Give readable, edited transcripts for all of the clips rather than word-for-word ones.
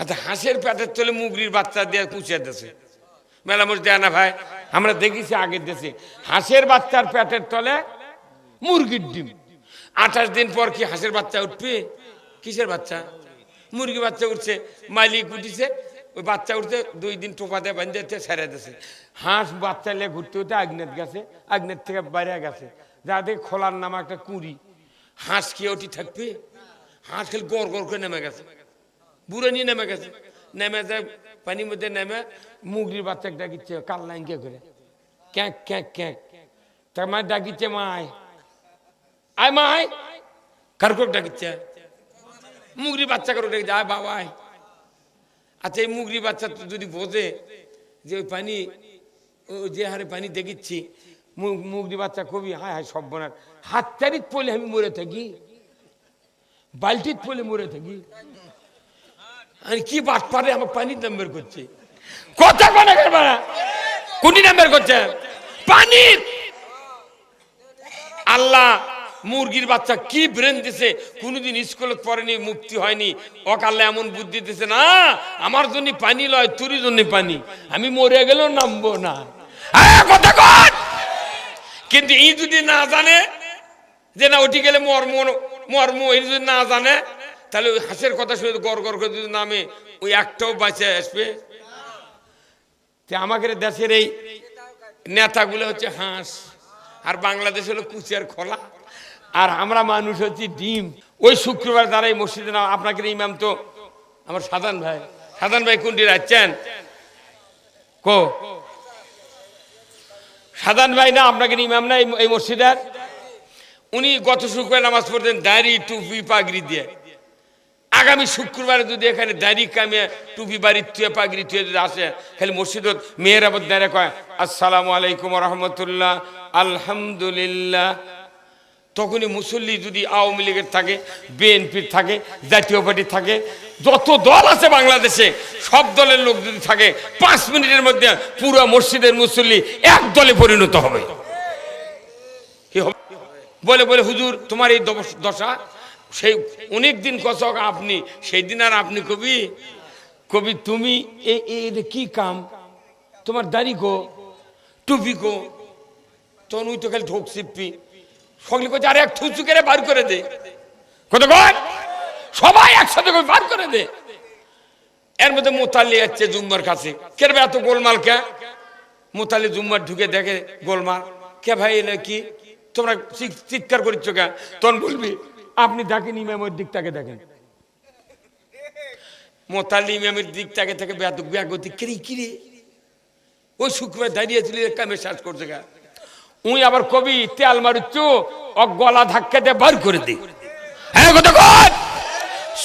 আচ্ছা, হাঁসের পেটের তলে মুগরির বাচ্চা দিয়ে কুচিয়ে দিয়েছে, মেলা মোষ দেয় না ভাই? আমরা দেখেছি আগের দেশে হাঁসের বাচ্চার পেটের তলে মুরগির ডিম। 28 দিন পর কি হাঁসের বাচ্চা উঠবে? কিসের বাচ্চা? মুরগি বাচ্চা উঠছে, মালিক উঠিছে, ওই বাচ্চা উঠছে 2 দিন টোপা দিয়ে বাঁধতে ছেড়ে দিয়েছে। হাঁস বাচ্চা নিয়ে ঘুরতে ঘুরতে আগনেত গেছে, আগনেত থেকে বাইরে গেছে, যা দেখে খোলার নামা একটা কুঁড়ি। হাঁস খেয়ে ওটি থাকবে? হাঁস খেলে গড় গড় করে নেমে গেছে, বুড়ো নিয়ে নেমে গেছে, নেমে যায় পানির মধ্যে, নেমে মুগরির বাচ্চা ডাকিচ্ছে কাল্লাইন কে করে, ক্যাঁক ক্যাঁক ক্যাঁক। তার মানে ডাকিচ্ছে মায়, আয় মায়। কার করে ডাকিচ্ছে? মুগরি বাচ্চা করে ডাকিচ্ছে, আয় বাবা আয়। আচ্ছা, এই মুগরি বাচ্চা তো যদি বোঝে যে ওই পানি, যে হারে পানি দেখিচ্ছি, মুগরি বাচ্চা কবি হায় হায় সব বোনার, হাত চারিত পড়লে আমি মরে থাকি, বালতিত পড়লে মরে থাকি, আমি কি বাট পারে আমার পানির নাম্বার করছে, কথা কোনা করবে না, কোনটি নাম্বার করছে? পানির। আল্লাহ মুরগির বাচ্চা কি ব্রেন দিছে, কোনদিন স্কুলে পড়েনি, মুক্তি হয়নি, ওক আল্লাহ এমন বুদ্ধি দিছে, না আমার জন্য পানি লয়, তোর জন্য পানি, আমি মরে গেলেও নামবো না, কথা কর। কিন্তু ই যদি না জানে যে না ওটি গেলে মর্ম মর্ম, এই যদি না জানে, তাহলে ওই হাঁসের কথা শুনে গড় গড় করে যদি নামে, ওই একটাও বাঁচে আসবে? আমাদের দেশের এই নেতাগুলো হচ্ছে হাঁস, আর বাংলাদেশ হলো কুচিয়ার খোলা, আর আমরা মানুষ হচ্ছে ডিম। ওই শুক্রবার যারা এই মসজিদে না, আপনাকে ইমাম তো আমার সাধান ভাই, সাধান ভাই কোনটি রাখছেন কো? সাধান ভাই না আপনাকে ইমাম না এই মসজিদের? উনি গত শুক্রবার নামাজ পড়তেন দাড়ি টুপি পাগড়ি দিয়ে। আগামী শুক্রবারে যদি এখানে দাড়ি কামিয়ে টুপি বাড়ি থুয়ে পাগড়ি থুয়ে যদি আসে, খালি মসজিদত মেয়েরা দাঁড়িয়ে কয় আসসালামু আলাইকুম রহমতুল্লাহ আলহামদুলিল্লাহ, তখনই মুসল্লি যদি আওয়ামী লীগের থাকে, বিএনপির থাকে, জাতীয় পার্টির থাকে, যত দল আছে বাংলাদেশে সব দলের লোক যদি থাকে, 5 মিনিটের মধ্যে পুরো মসজিদের মুসল্লি এক দলে পরিণত হবে। কি হবে? বলে বলে হুজুর তোমার এই দশা, সেই অনেক দিন কসক আপনি, সেই দিন আর আপনি কবি কবি তুমি এই কি কাম, তোমার দাড়ি গো, টুপি গো, তখন ওই তো খালি ঢোক চিপি সকলে করছে, আরে এক থুচু করে বার করে দে, কত কর সবাই একসাথে করে বার করে দে। এর মধ্যে মোতালি যাচ্ছে জুম্মার কাছে, কেরবে এত গোলমাল কে? মোতালি জুম্মার ঢুকে দেখে গোলমাল, কে ভাই এলে কি তোমরা চিৎকার করছ কে? তখন বলবি আপনি দেখেন ইমামের দিকটাকে দেখেন। মোতালি ইমামের দিকটাকে থেকে ব্যাগতি কিরে কিরে ওই শুক্রবার দাঁড়িয়ে ছিল কামে শ্বাস করছে গা, উই আবার কবি তেল মারুচ্ছু ও গলা ধাক্কা দিয়ে বার করে দে। হ্যাঁ কথা কর।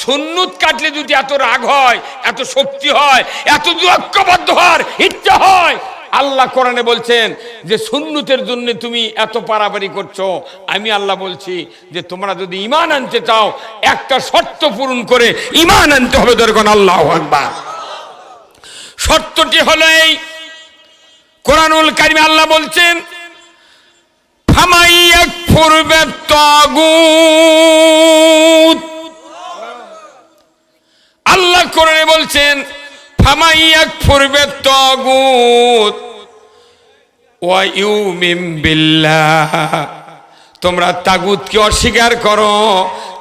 সুন্নত কাটলে যদি এত রাগ হয়, এত শক্তি হয়, এত ঐক্যবদ্ধ হওয়ার ইচ্ছা হয়, আল্লাহ কোরআনে বলছেন যে সুন্নতের জন্য তুমি এত পারাপারি করছো, আমি আল্লাহ বলছি যে তোমরা যদি ঈমান আনতে চাও, একটা শর্ত পূরণ করে ঈমান আনতে হবে। দরকার আল্লাহু আকবার। শর্তটি হলো এই, কোরআনুল কারিমে আল্লাহ বলছেন ফামাইয়াকফুর বিত্তাগুত, আল্লাহ কোরআনে বলছেন ফামাইয়াকফুর বিত্তাগুত ওয়া ইউমিন বিল্লাহ, তোমরা তাগুতকে অস্বীকার করো,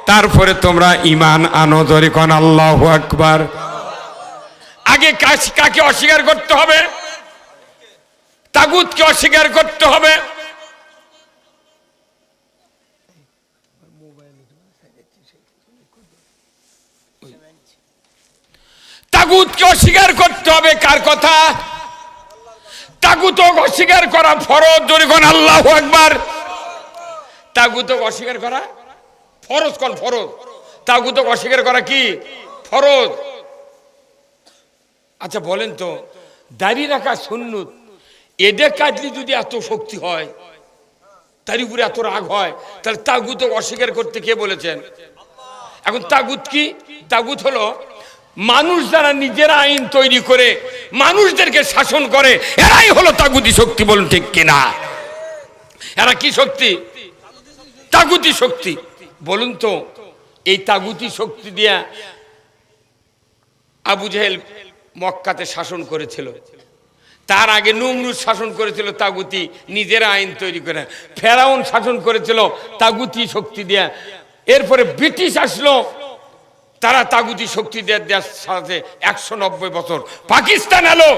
তারপরে তোমরা ঈমান আনো। জোরে কোন আল্লাহু আকবার। আগে কাকে অস্বীকার করতে হবে? তাগুতকে অস্বীকার করতে হবে। তাগুতকে অস্বীকার করতে হবে। কার কথা? তাগুতকে অস্বীকার করা ফরজ। জোরে কোন আল্লাহু আকবার। তাগুতকে অস্বীকার করা ফরজ। কোন ফরজ? তাগুতকে অস্বীকার করা কি ফরজ? আচ্ছা বলেন তো, দাড়ি রাখা সুন্নত, এদের কাটলে যদি এত শক্তি হয়, তার উপরে এত রাগ হয়, তাহলে তাগুতকে অস্বীকার করতে কে বলেছেন? এখন তাগুত কি? তাগুত হলো মানুষ যারা নিজেরা আইন তৈরি করে মানুষদেরকে শাসন করে, এরাই হলো তাগুতি শক্তি। বলুন ঠিক কিনা? এরা কি শক্তি? তাগুতি শক্তি। বলুন তো, এই তাগুতি শক্তি দিয়া আবু জেহেল মক্কাতে শাসন করেছিল, তার আগে নমরুদ শাসন করেছিল তাগুতি নিজেরা আইন তৈরি করে, ফেরাউন শাসন করেছিল তাগুতি শক্তি দিয়ে, এরপরে ব্রিটিশ আসলো, তারা তাগুতি শক্তি দিয়ে দেশ চালাচ্ছে 190 বছর, পাকিস্তান এলো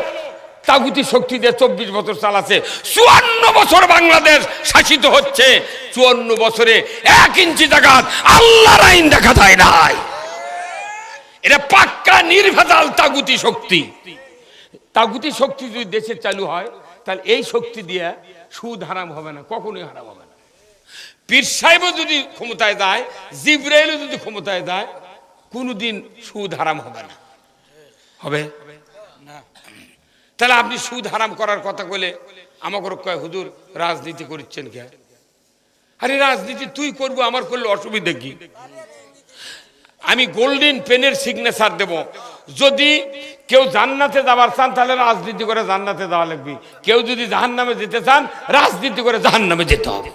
তাগুতি শক্তি দিয়ে 24 বছর চালাচ্ছে, 54 বছর বাংলাদেশ শাসিত হচ্ছে, 54 বছরে 1 ইঞ্চি জায়গা আল্লাহর আইন দেখা যায় নাই। এটা পাক্কা নির্ভেজাল তাগুতি শক্তি। তাগুতি শক্তি যদি দেশে চালু হয় তাহলে এই শক্তি দিয়ে সুদ হারাম হবে না, কখনোই হারাম হবে না। পীর সাহেবও যদি ক্ষমতায় যায়, জিবরাইলও যদি ক্ষমতায় যায়, কোনোদিন সুদ হারাম হবে না। হবে না? তাহলে আপনি সুদ হারাম করার কথা বলে আমাকে কয় হুজুর রাজনীতি করছেন কে? আরে রাজনীতি তুই করবো, আমার করলে অসুবিধা কি? আমি গোল্ডেন পেনের সিগনেচার দেব, যদি কেউ জান্নাতে যাবার চান তাহলে রাজনীতি করে জান্নাতে যাওয়া লাগবে, কেউ যদি জাহান্নামে যেতে চান রাজনীতি করে জাহান্নামে যেতে হবে।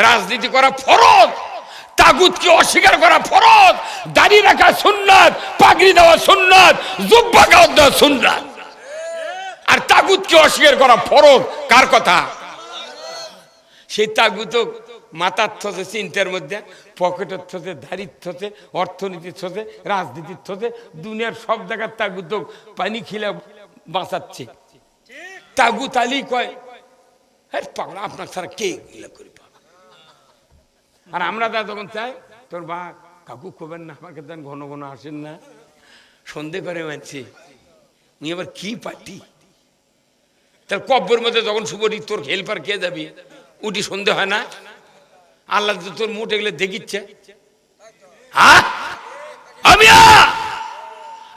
রাজনীতি করা ফরজ, তাগুতকে অস্বীকার করা ফরজ, দাড়ি রাখা সুন্নাত, পাগড়ি দেওয়া সুন্নাত, জুব্বা গাউত দেওয়া সুন্নাত, আর তাগুতকে অস্বীকার করা ফরজ। কার কথা? সেই তাগুত মাথার থসে, চিন্তার মধ্যে, পকেটের থসে, দাড়ির থসে, অর্থনীতির থসে, রাজনীতির থসে, দুনিয়ার সব জায়গার তাগুত পানি খিলে বাঁচাচ্ছে। তাগুত আলী কয় পাগল, আপনার ছাড়া কে করি? আর আমরা যা যখন চাই, তোর বা কাকু খোবেন না, আমাকে দেন, ঘন ঘন আসেন না, সন্ধে করে মানছি উনি আবার কি পার্টি? তার কব্বর মধ্যে যখন শুভরি তোর হেল্পার কে যাবি, উঠি সন্ধে হয় না? আল্লাহ তোর মোটে গেলে দেখিচ্ছে।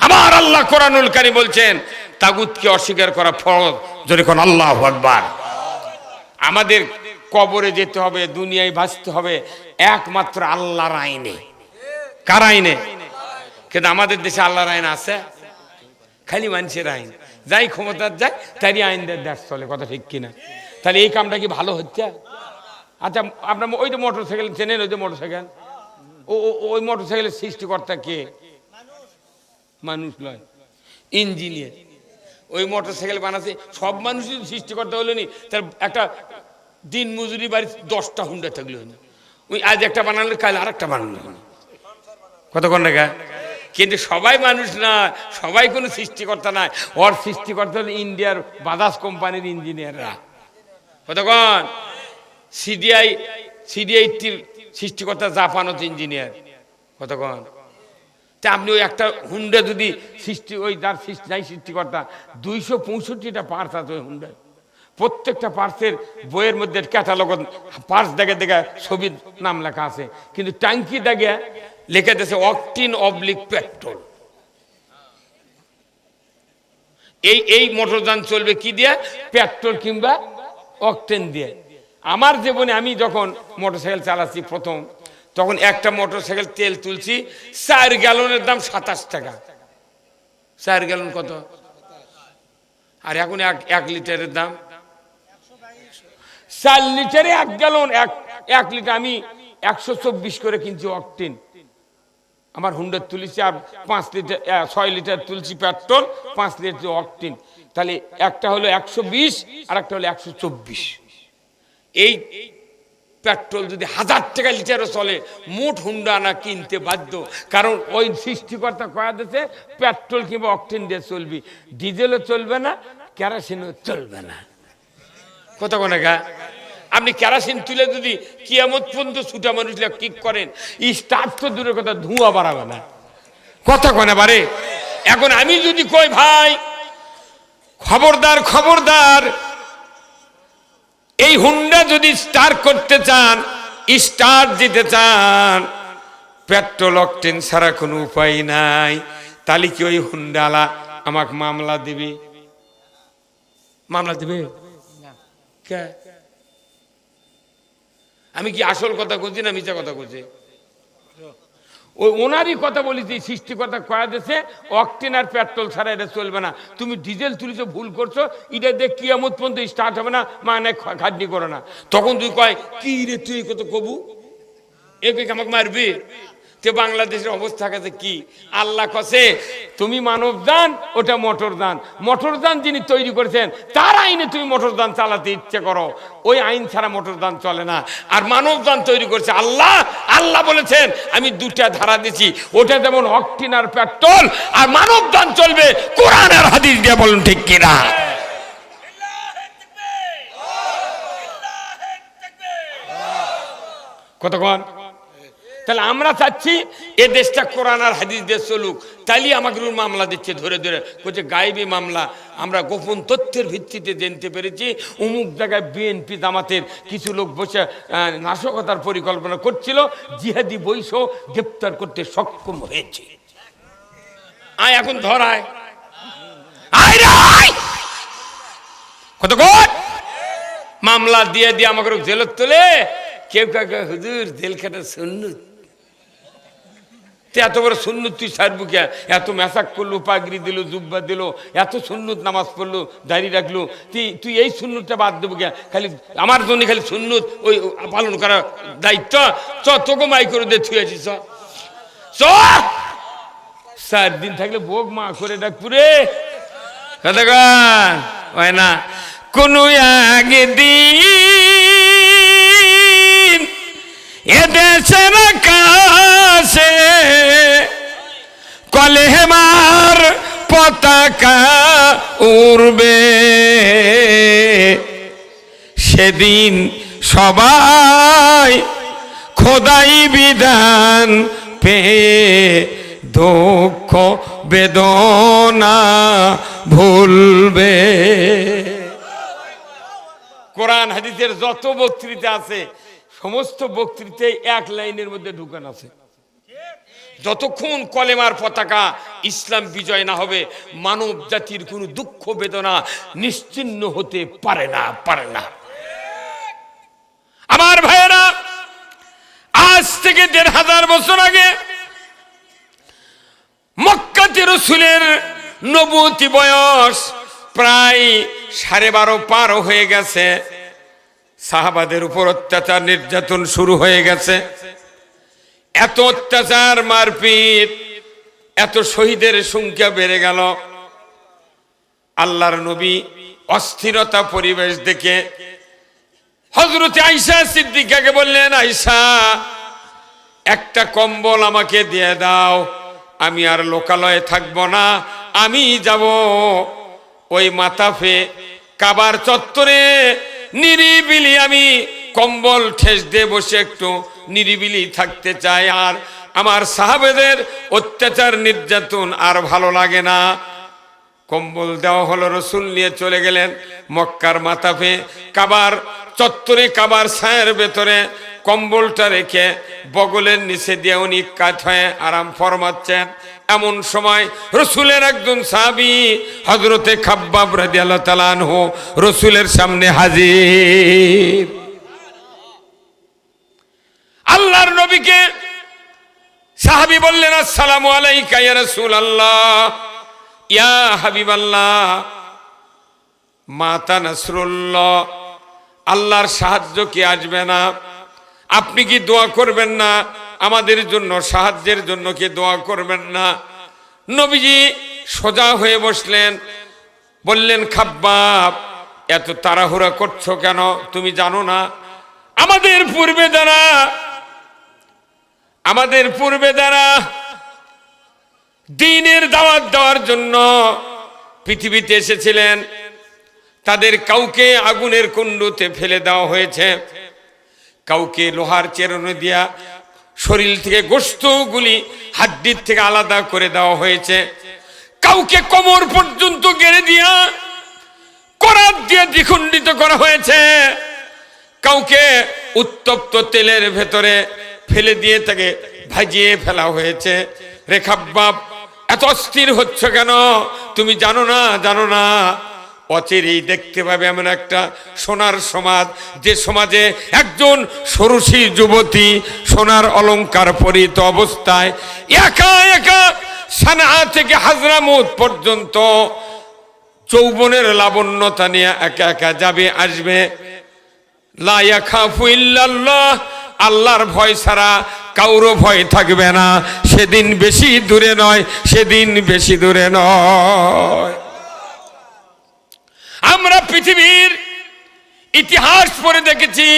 আমার আল্লাহ কোরআনুল কারীম বলছেন তাগুতকে অস্বীকার করা ফরজ। যখন আল্লাহু আকবার। আমাদের কবরে যেতে হবে, দুনিয়ায় বাঁচতে হবে একমাত্র আল্লাহর আইনে। কার আইনে? কিন্তু আমাদের দেশে আল্লাহর আইন আছে? খালি মানুষের আইন, যাই ক্ষমতার যায় তারই আইন দেশ চলে। কথা ঠিক কিনা? তাহলে এই কামটা কি ভালো হচ্ছে? আচ্ছা, আপনার ওই যে মোটর সাইকেল চেনেন, ওই যে মোটর সাইকেল, ওই মোটর সাইকেলের সৃষ্টিকর্তা কে? মানুষ নয়, ইঞ্জিনিয়ার। ওই মোটর সাইকেল বানাচ্ছে সব মানুষই সৃষ্টিকর্তা হলো নি? তার একটা দিন মজুরি বাড়ি 10টা হুন্ডা থাকলো না, ওই আজ একটা বানালো কাল আর একটা বানালো। কতক্ষণ দেখা? কিন্তু সবাই মানুষ না, সবাই কোনো সৃষ্টিকর্তা নাই। ওর সৃষ্টিকর্তা হলো ইন্ডিয়ার বাজাজ কোম্পানির ইঞ্জিনিয়াররা। কতক্ষণ? সিডিআইটির সৃষ্টিকর্তা জাপানত ইঞ্জিনিয়ার। কতক্ষণ? তা আপনি ওই একটা হুন্ডা যদি ওই যার সৃষ্টিকর্তা 265টা পার্টস আছে ওই হুন্ডায়, প্রত্যেকটা পার্টসের বইয়ের মধ্যে ক্যাটালগ পার্টস দেখে দেখে ছবির নাম লেখা আছে, কিন্তু ট্যাঙ্কি দেখে লেখা দিয়েছে অকটিন অবলিক পেট্রোল। এই মোটরযান চলবে কি দিয়ে? পেট্রোল কিংবা অকটেন দিয়ে। আমার জীবনে আমি যখন মোটরসাইকেল চালাচ্ছি প্রথম, তখন একটা মোটরসাইকেল তেল তুলছি 4 গ্যালনের দাম 27 টাকা। 4 গ্যালন কত? আর এখন 1 লিটারের দাম 4 লিটারে 1 গ্যালন। 1 লিটার আমি 124 করে কিনছি অকটেন। আমার হুন্ডা তুলেছি, আর 5 লিটার 6 লিটার তুলছি পেট্রোল, 5 লিটার অকটেন। তাহলে একটা হলো 120 আর একটা হলো 124। এই পেট্রোল যদি 1000 টাকা লিটারও চলে, মোট হুন্ডা আনা কিনতে বাধ্য। কারণ ওই সৃষ্টিকর্তা কয়া দিয়েছে পেট্রোল কিংবা অকটেন দিয়ে চলবি, ডিজেলও চলবে না, কেরোসিনও চলবে না। কত কোন গা? আপনি কেরোসিন তুলে যদি কিয়ামত পর্যন্ত ছুটা মানুষ কিক করেন, স্টার্ট তো দূরের কথা, ধোঁয়া বাড়াবে না। কথা কনে বারে? এখন আমি যদি কই ভাই খবরদার খবরদার, এই হুন্ডা যদি স্টার্ট করতে চান, স্টার্ট দিতে চান, পেট্রোল অকটেন ছাড়া কোনো উপায় নাই, তাহলে কি ওই হুন্ডালা আমাকে মামলা দিবে? মামলা দিবে? আমি কি আসল কথা বলছি না মিথ্যা কথা বলছি? ওই ওনারই কথা বলেছি, সৃষ্টিকর্তা কয়া দিয়েছে অকটেন আর পেট্রোল ছাড়া এটা চলবে না। তুমি ডিজেল তুলেছো, ভুল করছো, এটা দেখ কিয়ামত পর্যন্ত স্টার্ট হবে না, মানে খাটনি করো না। তখন তুই কয় কি রে তুই কত কবু, এ আমাকে মারবি? তে বাংলাদেশের অবস্থা কাছে কি? আল্লাহ কসে তুমি মানব দান, ওটা মোটর দান। মোটর দান যিনি তৈরি করেছেন তার আইনে তুমি মোটর দান চালাতে ইচ্ছে করো, ওই আইন ছাড়া মোটর দান চলে না। আর মানব দান তৈরি করেছে আল্লাহ। আল্লাহ বলেছেন আমি দুটা ধারা দিছি, ওটা যেমন অকটিন আর পেট্রোল, আর মানব দান চলবে কোরআন আর হাদিস দিয়ে। বলুন ঠিক কিনা? কতক্ষণ? তাহলে আমরা চাচ্ছি এ দেশটা কোরআন আর হাদিস দিয়ে চলুক। তাইলে আমাকে মামলা দিচ্ছে ধরে ধরে, বলছে গায়েবী মামলা। আমরা গোপন তথ্যের ভিত্তিতে জানতে পেরেছি অমুক জায়গায় বিএনপি জামাতের কিছু লোক বসে নাশকতার পরিকল্পনা করছিল, জিহাদি বৈশ গ্রেপ্তার করতে সক্ষম হয়েছে। আয় এখন ধরায় কতক্ষণ মামলা দিয়ে দিয়ে আমাকে জেলত তোলে। কেউ কাকে হুজুর জেল খাটা সুন্নত, এত বড় সুন্নত তুই সারবু কে? এত মেসাক করলো, পাগড়ি দিল, জুব্বা দিল, এত সুন্নত নামাজ পড়লো, দাঁড়িয়ে রাখলো, তুই এই সুন্নতটা বাদ দেবো কে? খালি আমার জন্য খালি সুন্নত ওই পালন করার দায়িত্ব। তোকে মাই করে দিয়ে থুয়ে আছিস। 4 দিন থাকলে বোক মা করে ডাক পুরে হয় না। কোন একদিন এদেশের কাছে কলেমার পতাকা উড়বে, সেদিন সবাই খোদাই বিধান পেয়ে দুঃখ বেদনা ভুলবে। কোরআন হাদিসের যত বক্তৃতা আছে সমস্ত বক্তৃতায় এক লাইনের মধ্যে ঢুকান আছে, যতক্ষণ কলেমার পতাকা ইসলাম বিজয় না হবে মানব জাতির কোনো দুঃখ বেদনা নিশ্চিহ্ন হতে পারে না, পারে না। আমার ভাইয়েরা, আজ থেকে 1500 বছর আগে মক্কাতে রাসূলের নবুয়তি বয়স প্রায় 12.5 পার হয়ে গেছে। সাহাবাদের উপর অত্যাচার নির্যাতন শুরু হয়ে গেছে। এত অত্যাচার, মারপিট, এত শহীদের সংখ্যা বেড়ে গেল। আল্লাহর নবী অস্থিরতা পরিবেশ দেখে হযরত আয়েশা সিদ্দিকাকে বললেন, আয়েশা একটা কম্বল আমাকে দিয়ে দাও, আমি আর লোকালয়ে থাকবো না, আমি যাব ওই মাতাফে কাবার চত্বরে নিরিবিলি, আমি কম্বল ঠেস দিয়ে বসে একটু নিরিবিলি থাকতে চাই, আর আমার সাহাবেদের অত্যাচার নির্যাতন আর ভালো লাগে না। কম্বল দেওয়া হলো, রাসূল নিয়ে চলে গেলেন মক্কার মাতাফে কাবার চত্বরে, কাবার ছায়ের ভেতরে কম্বলটা রেখে বগলের নিচে দিয়ে উনি কাত হয়ে আরাম ফরমাচ্ছেন। এমন সময় রাসূলের একজন সাহাবী হযরতে খাব্বাব রাদিয়াল্লাহু তাআলা আনহু রাসূলের সামনে হাজির। আল্লাহর নবীকে সাহাবী বললেন, আসসালামু আলাইকা ইয়া রাসূলুল্লাহ, ইয়া হাবিবাল্লাহ, মাতা নাসরুল্লাহ, আল্লাহর সাহায্য কি আসবে না? আপনি কি দোয়া করবেন না আমাদের জন্য? সাহায্যের জন্য কি দোয়া করবেন না? নবীজি সোজা হয়ে বসলেন, বললেন, খাব্বাব এত তাড়াহুড়া করছো কেন? তুমি জানো না আমাদের পূর্বে যারা দ্বীনের দাওয়াত দেওয়ার জন্য পৃথিবীতে এসেছিলেন তাদের কাউকে আগুনের কুণ্ডুতে ফেলে দেওয়া হয়েছে, কাউকে লোহার চেরুনি দিয়া শরীর থেকে গোশতগুলি হাড্ডির থেকে আলাদা করে দেওয়া হয়েছে, কাউকে কোমর পর্যন্ত গেড়ে দিয়া করাত দিয়ে দ্বিখণ্ডিত করা হয়েছে, কাউকে উত্তপ্ত তেলের ভেতরে ফেলে দিয়ে তাকে ভাজিয়ে ফেলা হয়েছে। রে খাব্বাব এত অস্থির হচ্ছ কেন? তুমি জানো না অচিরেই দেখতে পাবে এমন একটা সোনার সমাজ, যে সমাজে একজন ষোড়শী যুবতী সোনার অলংকার পরিহিত অবস্থায় একা একা সানা থেকে হাজরামুত পর্যন্ত যৌবনের লাবণ্যতা নিয়ে একা একা যাবে আসবে। লা ইয়াখাফু ইল্লাল্লাহ আল্লাহর ভয় ছাড়া কারো ভয় থাকবে না। সেদিন বেশি দূরে নয়, সেদিন বেশি দূরে নয়। আমরা পৃথিবীর ইতিহাস পড়ে দেখেছি,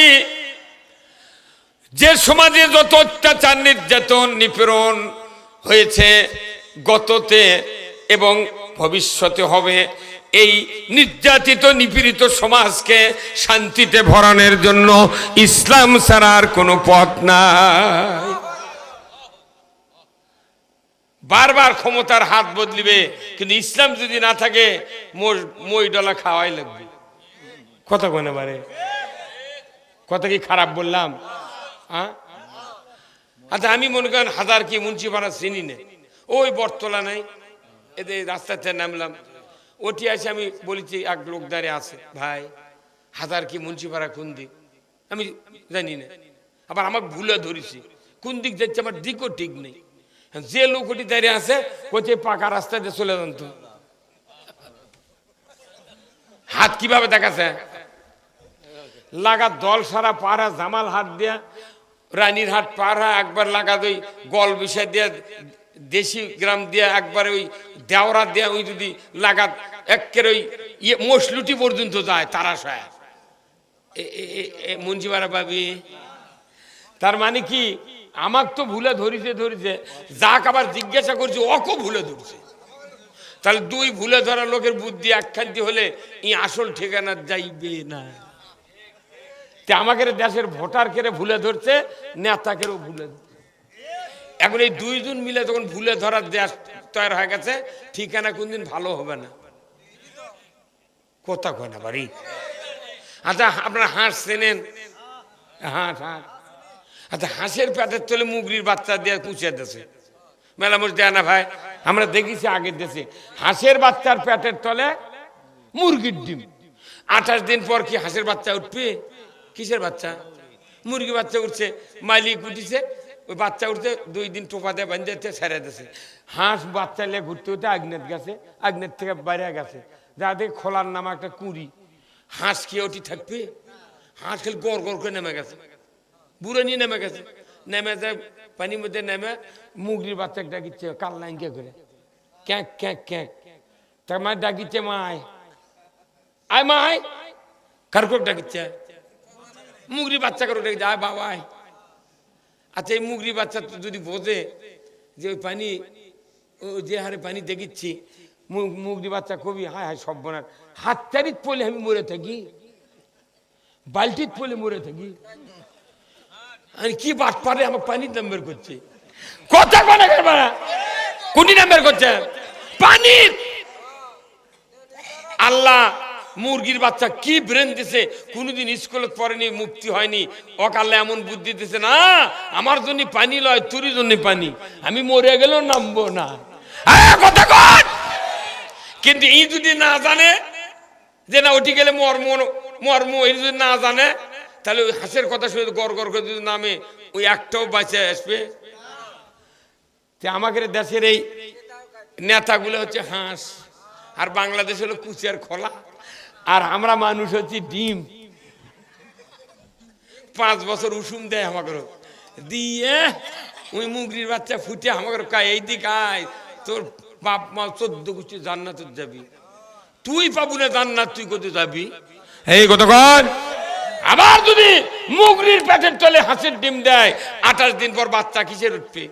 যে সমাজে যত অত্যাচার নির্যাতন নিপীড়ন হয়েছে গততে এবং ভবিষ্যতে হবে, এই নির্যাতিত নিপীড়িত সমাজকে শান্তিতে ভরানোর জন্য ইসলাম ছাড়া আর কোনো পথ নাই। বারবার ক্ষমতার হাত বদলিবে, কিন্তু ইসলাম যদি না থাকে মই ডলা খাওয়াই লাগবে। কথা কোনে বারে, কথা কি খারাপ বললাম? আচ্ছা, আমি মনে করেন হাজার কি মুন্সিপাড়া চিনি না, ওই বটতলা নাই, এদের রাস্তাতে নামলাম, ওটি আছে, আমি বলেছি এক লোক দাঁড়িয়ে আছে, ভাই হাজার কি মুন্সিপাড়া কোন দিক? আমি জানি না, আবার আমাকে ভুলে ধরেছি, কোন দিক যাচ্ছে আমার দিকও ঠিক নেই। যে লোক ওটি দাঁড়িয়ে আছে কোচে পাকা রাস্তা দিয়ে চলে যান তো। হাত কিভাবে দেখাচ্ছে? লাগা দল সারা পাড়া জামাল হাট দিয়া রানীর হাট পাড়া একবার লাগা, ওই গল বিষয় দিয়া দেশি গ্রাম দিয়া একবার ওই দেওরা দিয়া, ওই যদি লাগাত একের ওই মশলুটি পর্যন্ত যায় তারা সায় মুন্সিপাড়া পাবি। তার মানে কি, আমাকে তো ভুলে ধরিছে, যাক আবার জিজ্ঞাসা করছি অকো ভুলে ধরছে। তাহলে দুই ভুলে ধরা লোকের বুদ্ধি একখান্তি হলে ই আসল ঠিকানা যাইবে না। আমাকে দেশের ভোটার কেড়ে ভুলে ধরছে, নেতাকেও ভুলে ধরছে। এখন এই দুইজন মিলে তখন ভুলে ধরার দেশ তৈরি হয়ে গেছে, ঠিকানা কোনদিন ভালো হবে না। কথা কয় না বাড়ি। আচ্ছা, আপনারা হাঁস চেনেন? হাঁস, আচ্ছা, হাঁসের পেটের তলে মুগরির বাচ্চা দিয়ে কুচিয়ে দিয়েছে, মেলা মুখ দেয় না ভাই? আমরা দেখেছি আগের দেশে হাঁসের বাচ্চার পেটের তলে মুরগির ডিম। 28 দিন পর কি হাঁসের বাচ্চা উঠবে? কিসের বাচ্চা? মুরগি বাচ্চা উঠছে, মালিক উঠিছে, ওই বাচ্চা উঠছে, 2 দিন টোপা দিয়ে বাঁধতে ছেড়ে দিয়েছে। হাঁস বাচ্চা নিয়ে ঘুরতে ঘুরতে আগ্নেত গেছে, আগ্নেত থেকে বাইরে গেছে, যা দেখে খোলার নামা একটা কুড়ি। হাঁস কি ওটি থাকবে? হাঁস খেলে গড় গড় করে নেমে গেছে, বুড়ো নিয়ে নেমে গেছে, নেমে যায় পানির মধ্যে, নেমে মুগরির বাচ্চা ডাকিচ্ছে কাল্লাইন কে করে, ক্যাঁক ক্যাঁক ক্যাঁক। তার মায় ডাকিচ্ছে মায়, আয় মায়, কার করে ডাকিচ্ছে? মুগরি বাচ্চা করে ডাকিচ্ছে, আয় বাবা আয়। আচ্ছা, এই মুগরি বাচ্চা যদি বোঝে যে ওই পানি, যে হারে পানি দেখিচ্ছি, মুগরি বাচ্চা কবি হায় হায় সর্বনাশ, হাত চারিত পড়লে আমি মরে থাকি, বালতিত পড়লে মরে থাকি, আর কি বাট পারে আমার পানির নাম্বার করছে। কথা কোন নাম্বার করছে? পানির। আল্লাহ মুরগির বাচ্চা কি ব্রেন দিছে, কোনদিন স্কুলে পড়েনি, মুক্তি হয়নি, আল্লাহ এমন বুদ্ধি দিছে, না আমার জন্য পানি লয়, তোর জন্য পানি, আমি মরে গেলেও নামবো না। কথা কন। কিন্তু এই যদি না জানে যে না ওটি গেলে মর্ম, এই যদি না জানে, তাহলে ওই হাঁসের কথা শুনে গড় গড় করে যদি নামে, ওই একটাও বাঁচে আসবে। আমাদের দেশের এই নেতাগুলো হচ্ছে হাঁস, আর বাংলাদেশ হলো কুচিয়ার খোলা, আর আমরা মানুষ হচ্ছে ডিম। 5 বছর উষুম দেয় আমাকে দিয়ে, ওই মুগরির বাচ্চা ফুটে আমাকে কায়, এই দিক আয়, তোর বাপ মা 14 গোষ্ঠী জান্নাত যাবি, তুই পাবু না জান্নাত, তুই কোথায় যাবি? এই কতক্ষণ। আবার যদি মুগরির পেটের তলে হাঁসের ডিম দেয়, 28 দিন পর বাচ্চা কিসের উঠবে?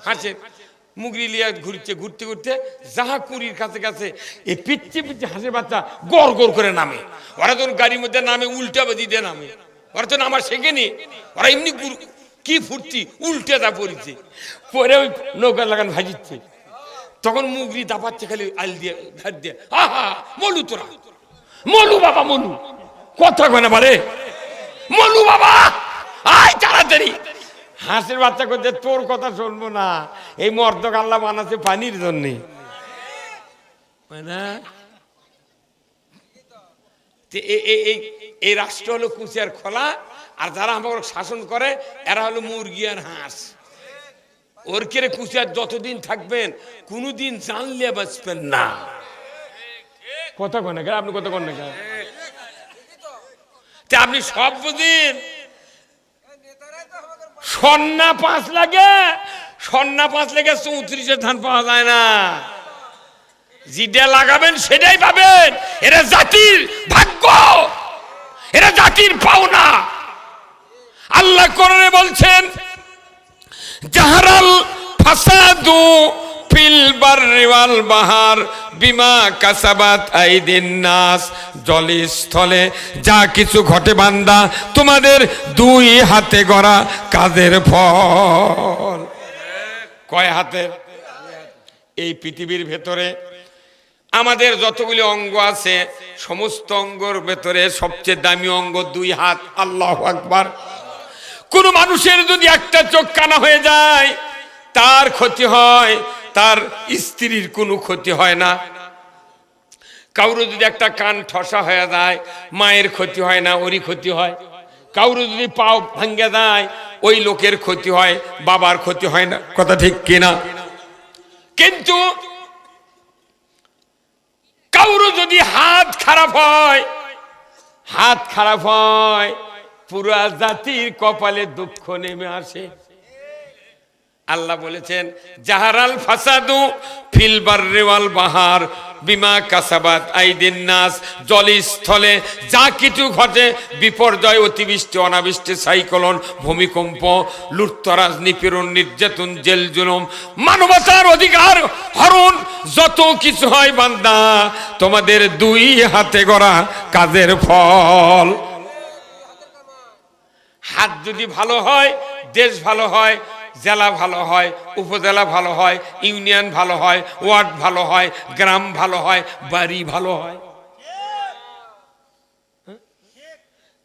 হাঁসের। মুগরি লিয়া ঘুরছে, ঘুরতে ঘুরতে জাহাকুরির কাছে কাছে এই পিচ্ছে পিচ্ছে হাঁসের বাচ্চা গড় গড় করে নামে। ওরা যখন গাড়ির মধ্যে নামে উল্টা বাজি দিয়ে নামে, ওরা তো নামার শেখেনি, ওরা এমনি কি ফুর্তি, উল্টে দা পড়িছে, পরে ওই নৌকা লাগান ভাজিচ্ছে, তখন মুগরি দাপাচ্ছে খালি আল দিয়ে ধার দিয়ে, আহা মলু তোরা, মলু বাবা মলু, কথা কয় না পারে, মলু বাবা আয় তাড়াতাড়ি। হাঁসের বাচ্চা করতে তোর কথা শুনবো না, এই মর্দক আল্লাহ বানাচ্ছে পানির জন্যে। এই রাষ্ট্র হলো কুচিয়ার খোলা, আর যারা আমাকে শাসন করে এরা হলো মুরগি আর হাঁস। ওর কেড়ে কুচিয়ার যতদিন থাকবেন কোনদিন জানলে বাঁচবেন না। কথা কন না, আপনি কথা কন না, আপনি সব বুঝেন, সন্না 5 লাগে, সন্না 5 লাগে, 34-এর ধান পাওয়া যায় না। যেটা লাগাবেন সেটাই পাবেন। এরা জাতির ভাগ্য, এরা জাতির পাওনা। আল্লাহ কোরআনে বলছেন, জাহারাল ফাসাদু ফিল বাররি ওয়াল বাহার বিমা কাসাবাত আইদিন নাস। জলে স্থলে যা কিছু ঘটে বান্দা, তোমাদের 2 হাতে গড়া কাজের ফল। কয় হাতের? এই পৃথিবীর ভেতরে আমাদের যতগুলি অঙ্গ আছে, সমস্ত অঙ্গর ভেতরে সবচেয়ে দামি অঙ্গ 2 হাত। আল্লাহু আকবার। কোন মানুষের যদি একটা চোখ কানা হয়ে যায়, তার ক্ষতি হয়, তার স্ত্রীর কোনো ক্ষতি হয় না। কাউর যদি একটা কান ঠসা হয়ে যায়, মায়ের ক্ষতি হয় না, ওরই ক্ষতি হয়। কাউর যদি পাও ভাঙ্গে যায়, ওই লোকের ক্ষতি হয়, বাবার ক্ষতি হয় না। কথা ঠিক কিনা? কিন্তু কাউর যদি হাত খারাপ হয়, হাত খারাপ হয়, পুরা জাতির কপালে দুঃখ নেমে আসে। আল্লাহ বলেছেন, জাহারাল ফাসাদু ফিল বাররি ওয়াল বাহার বিমা কাসাবাত আইদিন নাস। জলস্থলে যা কিছু ঘটে, বিপর্যয়, অতিবৃষ্টি, অনাবৃষ্টি, সাইক্লোন, ভূমিকম্প, লুটতরাজ, নিপীড়ন, নির্যাতন, জেল জুলুম, মানবতার অধিকার হরণ, যত কিছু হয় বান্দা, তোমাদের 2 হাতে গড়া কাজের ফল। হাত যদি ভালো হয়, দেশ ভালো হয়, জেলা ভালো হয়, উপজেলা ভালো হয়, ইউনিয়ন ভালো হয়, ওয়ার্ড ভালো হয়, গ্রাম ভালো হয়, বাড়ি ভালো হয়।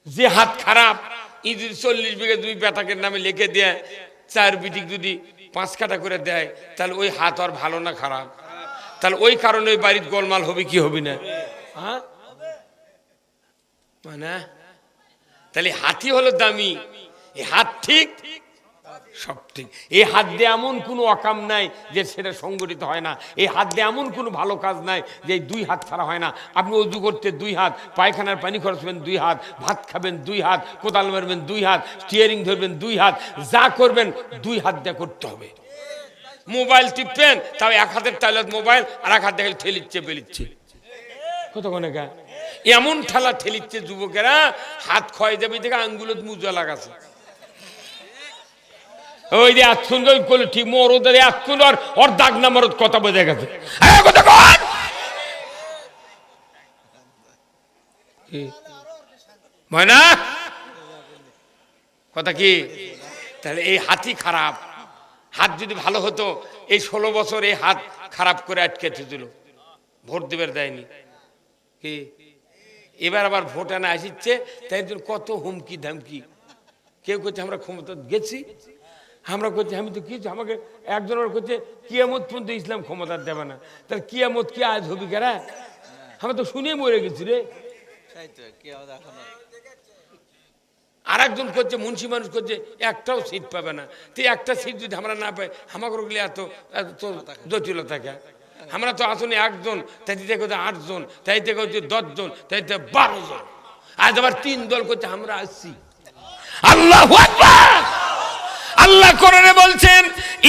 যে হাত খারাপ, ই যদি 40 বিঘা 2 বেটাকের নামে লিখে দেয়, 4 বিটিক যদি 5 কাঠা করে দেয়, তাহলে ওই হাত আর ভালো না খারাপ? তাহলে ওই কারণে ওই বাড়ির গোলমাল হবে কি হবে না? হ্যাঁ, মানে তাহলে হাতই হলো দামি। এই হাত ঠিক, সব ঠিক। এই হাত দিয়ে এমন কোনো অকাম নাই যে সেটা সংগঠিত হয় না। এই হাত দিয়ে এমন কোনো ভালো কাজ নাই যে 2 হাত ছাড়া হয় না। আপনি অজু করতে 2 হাত, পায়খানার পানি খরচবেন 2 হাত, ভাত খাবেন 2 হাত, কোদাল মারবেন 2 হাত, স্টিয়ারিং ধরবেন 2 হাত, যা করবেন 2 হাত দিয়ে করতে হবে। মোবাইল টিপবেন, তাও 1 হাতের টাইলত মোবাইল, আর 1 হাত দেখে ঠেলিচ্ছে বেলিচ্ছে। কতক্ষণে গা এমন ঠেলা ঠেলিচ্ছে যুবকেরা, হাত ক্ষয় যাবে দেখে আঙ্গুলত মুজা লাগাছে। ওই যে এত সুন্দর করলে ঠিক মরদের এত সুন্দর, ওর দাগ না মরদ কথা বোঝা গেছে। না কথা কি? তাহলে এই হাতই খারাপ। হাত যদি ভালো হতো, এই 16 বছর এই হাত খারাপ করে আটকেছে দিল, ভোট দেবার দেয়নি। কি এবার আবার ভোট আনা আসিচ্ছে, তাই কত হুমকি ধামকি। কেউ করছে আমরা ক্ষমতা গেছি, আমরা করছি আমি তো কিছু, আমাকে একজনের করছে কিয়ামত পর্যন্ত ইসলাম ক্ষমতা দেবে না। তাহলে কিয়ামত কি আজ হবি কেরা? আমরা তো শুনে মরে গেছি রে। আর একজন করছে, মুন্সি মানুষ করছে একটাও সিট পাবে না। তো একটা সিট যদি আমরা না পাই, আমাকে এত এত জটিলতা থাকে। আমরা তো আসলে 1 জন, তাই থেকে 8 জন, তাই থেকে 10 জন, তাই থেকে 12 জন। আজ আবার 3 দল করছে আমরা আসছি। আল্লাহু আকবার। আল্লাহ কোরআনে বলছেন,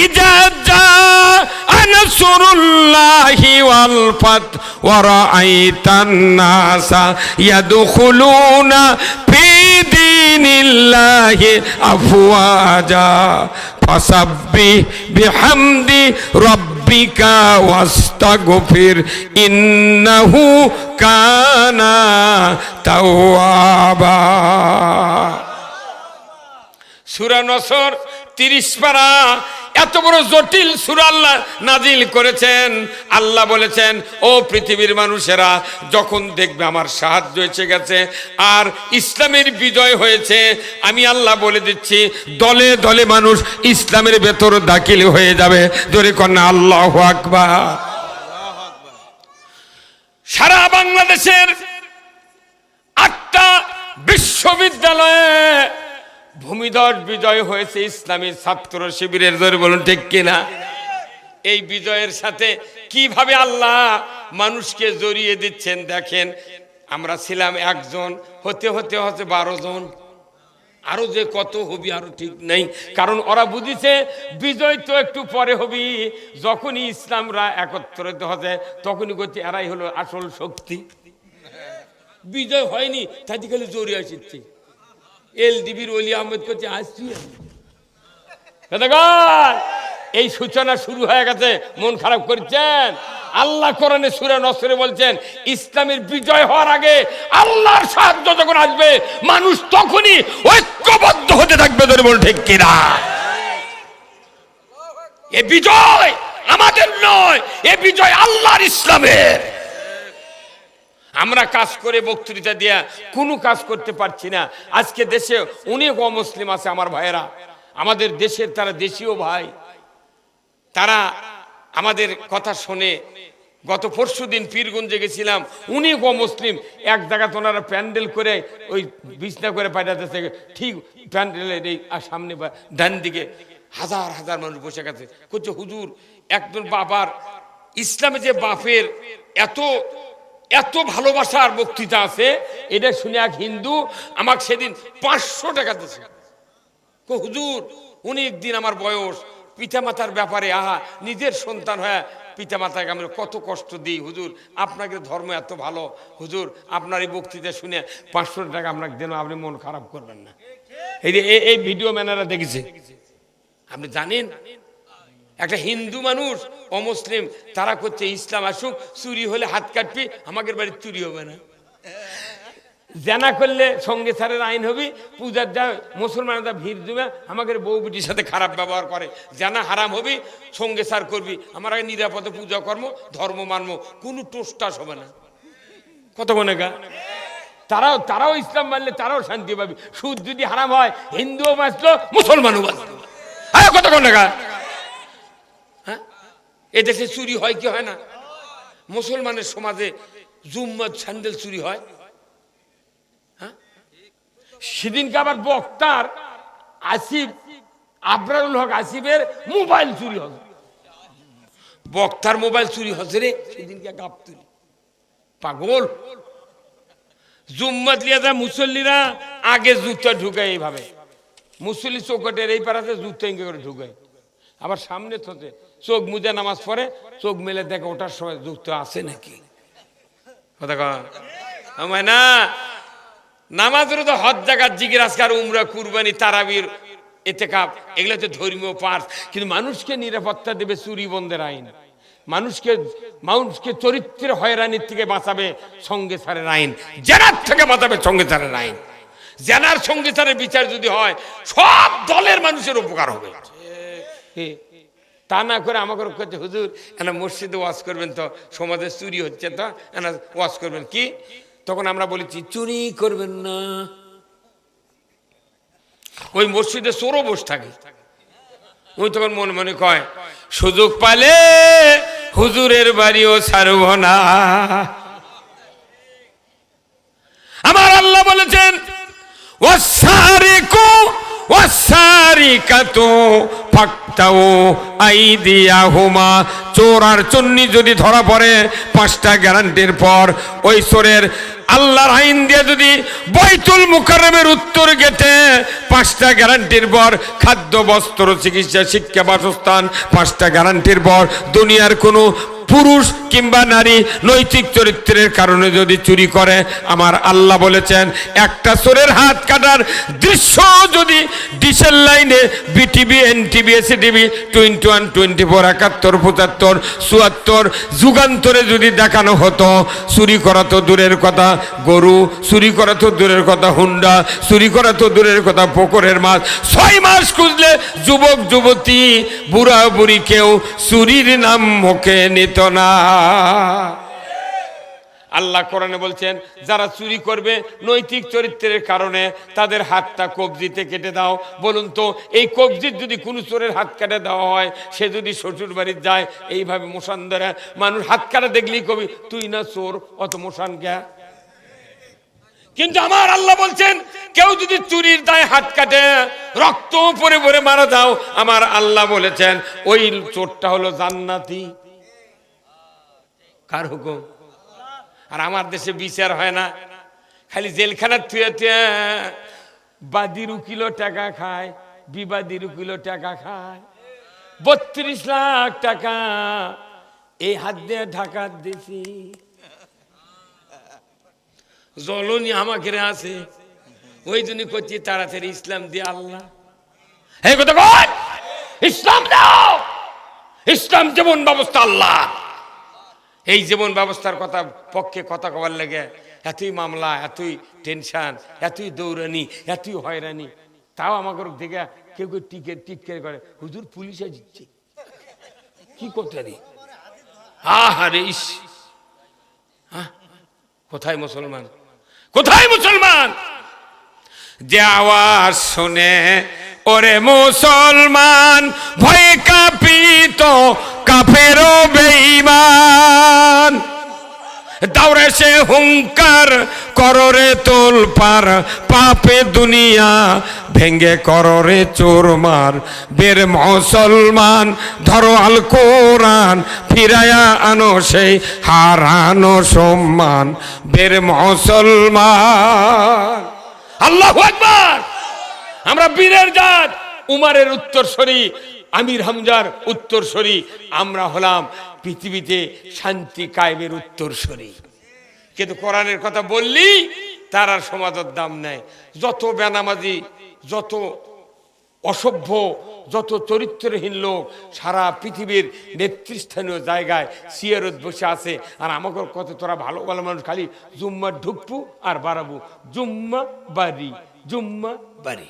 ইজা জাআ নাসরুল্লাহি ওয়াল ফাত ওয়া রাআইতান নাসা ইয়াদখুলুনা ফি দীনিল্লাহি আফওয়াজা ফাসাব্বিহ বিহামদি রাব্বিকা ওয়াস্তাগফির ইন্নাহু কানা তাওয়াবা। সূরা নসর 30 পারা। এত বড় জটিল সূরা আল্লাহ নাজিল করেছেন। আল্লাহ বলেছেন, ও পৃথিবীর মানুষেরা, যখন দেখবে আমার সাহায্য এসে গেছে আর ইসলামের বিজয় হয়েছে, আমি আল্লাহ বলে দিচ্ছি, দলে দলে মানুষ ইসলামের ভেতর দাখিল হয়ে যাবে। জোরে কন্যা আল্লাহু আকবার। সারা বাংলাদেশের 8টা বিশ্ববিদ্যালয়ে ভূমিধস বিজয় হয়েছে ইসলামী ছাত্র শিবিরের। জোরে বলুন ঠিক কিনা? এই বিজয়ের সাথে কিভাবে আল্লাহ মানুষকে জড়িয়ে দিচ্ছেন দেখেন। আমরা ছিলাম 1 জন, হতে হতে হতে 12 জন। আরো যে কত হবি আরো ঠিক নাই, কারণ ওরা বুঝিছে বিজয় তো একটু পরে হবি, যখনই ইসলামরা একত্রিত হবে তখনই করছে এরাই হলো আসল শক্তি। বিজয় হয়নি তাই খালি জোরে আসছে। এলডিবির ওলি আহমেদ করছে আসছি এই সূচনা শুরু হয়ে গেছে, মন খারাপ করছেন? আল্লাহ কোরআনে সূরা নসরে বলছেন ইসলামের বিজয় হওয়ার আগে আল্লাহর সাহায্য যখন আসবে মানুষ তখনই ঐক্যবদ্ধ হতে থাকবে। ধরে বল ঠিক কিনা? এ বিজয় আমাদের নয়, এ বিজয় আল্লাহর, ইসলামের। আমরা কাজ করে বক্তৃতা দিয়া কোনো কাজ করতে পারছি না। আজকে দেশে অনেক অমুসলিম আছে আমার ভাইয়েরা, আমাদের দেশের তারা দেশীয় ভাই, তারা আমাদের কথা শোনে। গত পরশুদিন পীরগঞ্জে গেছিলাম, অনেক অমুসলিম এক জায়গাতে ওনারা প্যান্ডেল করে ওই বিছনা করে পাঠাতেছে, ঠিক প্যান্ডেলের এই সামনে বা ডান দিকে হাজার হাজার মানুষ বসে গেছে। করছে হুজুর একজন বাবার, ইসলামে যে বাপের এত এত ভালোবাসার বক্তৃতা আছে, এটা শুনে এক হিন্দু আমাকে সেদিন 500 টাকা দিয়েছে। হুজুর অনেক দিন আমার বয়স, পিতামাতার ব্যাপারে আহা নিজের সন্তান হয়ে পিতামাতাকে আমরা কত কষ্ট দিই, হুজুর আপনাকে ধর্ম এত ভালো, হুজুর আপনার এই বক্তৃতা শুনে 500 টাকা আপনাকে দেন, আপনি মন খারাপ করবেন না। এই যে এই ভিডিও ম্যানেরা দেখেছে। আপনি জানেন একটা হিন্দু মানুষ অমুসলিম তারা করছে ইসলাম আসুক, চুরি হলে হাত কাটবি, আমাদের বাড়ির চুরি হবে না। জানা করলে সঙ্গে সারের আইন হবে, পূজার যা মুসলমানরা ভিড় দেবে, আমাদের বউ বেটির সাথে খারাপ ব্যবহার করে, জানা হারাম হবে, সঙ্গে সার করবি, আমার আগে নিরাপদে পূজা কর্ম ধর্ম মানবো, কোনো টোস্টাস হবে না। কত মনে গা? তারাও ইসলাম মানলে তারাও শান্তি পাবি। সুদ যদি হারাম হয় হিন্দুও বাঁচলো মুসলমানও বাঁচলো। কত মনে গা? হ্যাঁ, এদেশে চুরি হয় কি হয় না? মুসলমানের সমাজে জুম্মার স্যান্ডেল চুরি হয়। সেদিনকে আবার বক্তার আসিফ আবরারুল হক আসিফের মোবাইল চুরি হবে, বক্তার মোবাইল চুরি হচ্ছে রে। সেদিনকে গাপ তুলি পাগল। জুম্মাত লিয়া যায় মুসল্লিরা আগে জুতা ঢুকায়, এইভাবে মুসল্লি চৌকটের এই পাড়াতে জুতা ইঙ্গে করে ঢুকায়, আবার সামনে থতে চোখ মুজে নামাজ পড়ে, চোখ মেলে দেখে ওটার সময় জুতা আছে নাকি। কথা কয় না, নামাজের তো হজ জাগাত জিকির আজকার উমরা কুরবানি তারাবির ইতিকাফ এগুলো তো ধর্মীয় পাঠ, কিন্তু মানুষকে নিরাপত্তা দেবে চুরি বন্ধের আইন, মানুষকে চরিত্রের হয়রানির থেকে বাঁচাবে সঙ্গে সারের আইন, জেনার থেকে বাঁচাবে সঙ্গে সারের আইন। জেনার সঙ্গে সারের বিচার যদি হয় সব দলের মানুষের উপকার হবে। তা না করে আমাকে কাছে হুজুর এনা মসজিদে ওয়াজ করবেন তো, সমাজে চুরি হচ্ছে তো এনা ওয়াজ করবেন কি? তখন আমরা বলেছি চুরি করবেন না। ওই মসজিদে চোরও বসে থাকে, ওই তখন মনে মনে কয় সুযোগ পালে হুজুরের বাড়িও ছাড়ব না। আমার আল্লাহ বলেছেন ওয়াসারিকু ওয়াসারিকাতু ফাকতাউ আইদিয়াহুমা, চোর আর চুন্নি যদি ধরা পড়ে 5টা গ্যারান্টির পর ওই চোরের আল্লাহর আইন দিয়ে যদি বাইতুল মুকাররমের উত্তর গেটে 5টা গ্যারান্টির পর খাদ্য বস্ত্র চিকিৎসা শিক্ষা বাসস্থান 5টা গ্যারান্টির পর দুনিয়ার কোনো পুরুষ কিংবা নারী নৈতিক চরিত্রের কারণে যদি চুরি করে, আমার আল্লাহ বলেছেন একটা চোরের হাত কাটার দৃশ্য যদি ডিসেল লাইনে বিটিভি এনটিভি এসিটিভি 21 24 71 75 74 যুগান্তরে যদি দেখানো হতো, চুরি করা তো দূরের কথা, গরু চুরি করা তো দূরের কথা, হুন্ডা চুরি করা তো দূরের কথা, পুকুরের মাছ 6 মাস খুঁজলে যুবক যুবতী বুড়া বুড়ি কেউ চুরির নাম মুখে নিত না। আল্লাহ কোরআনে বলছেন যারা চুরি করবে নৈতিক চরিত্রের কারণে তাদের হাতটা কবজিতে কেটে দাও। বলুন তো এই কবজির যদি কোনো চোরের হাত কাটে দেওয়া হয়, সে যদি শ্বশুর বাড়ির যায় এইভাবে মোশান ধরে, মানুষ হাত কাটা দেখলেই কবি তুই না চোর, অত মোশান কে? কিন্তু আমার আল্লাহ বলছেন কেউ যদি চুরির দায়ে হাত কাটে রক্ত পরে পরে মারা দাও, আমার আল্লাহ বলেছেন ওই চোরটা হলো জান্নাতি। কার হুকুম? আর আমার দেশে বিচার হয় না, খালি জেলখানার থুয়ে থুয়ে বাদীর উকিলও টাকা খায়, বিবাদীর উকিলও টাকা খায়। 32 লাখ টাকা এই হাত দিয়ে ঢাকা দিছি। জলনি আমাকে আছে, ওই জন্য করছি তাড়াতাড়ি ইসলাম দিয়ে আল্লাহ। এই কথা কয়, ইসলাম দাও, ইসলাম জীবন ব্যবস্থা আল্লাহ। এই জীবন ব্যবস্থার কথা পক্ষে কথা কবার লাগে এতই মামলা, এতই টেনশন, এতই দৌড়ানি, এতই হয়রানি, তাও আমাকে দেখে কেউ কেউ টিকে করে, হুজুর পুলিশে দিচ্ছে কি করতে রে। আহারে ইস, কোথায় মুসলমান, কোথায় মুসলমান? যে আওয়াজ শুনে ওরে মুসলমান ভয়ে কাঁপিত কাফেরও বেঈমান, দাউরে সে হুঙ্কার কররে তোলপার, পাপে দুনিয়া ভেঙ্গে কররে চোরমার। বের মুসলমান ধরো আল কোরআন, ফিরায়া আনো সেই হারানো সম্মান। বের মুসলমান, আল্লাহু আকবার। আমরা বীরের জাত, উমারের উত্তরসূরি, আমির হামজার উত্তরসূরি। আমরা হলাম পৃথিবীতে শান্তি কায়েমের উত্তরসূরি। কিন্তু কোরআনের কথা বললি তার আর সমাজের দাম নাই। যত বেনামাজি, যত অসভ্য, যত চরিত্রহীন লোক সারা পৃথিবীর নেতৃস্থানীয় জায়গায় সিয়ারত বসে আছে, আর আমাকে কত তোরা ভালো ভালো মানুষ খালি জুম্মা ঢুকবু আর বাড়াবো, জুম্মা বাড়ি, জুম্মা বাড়ি।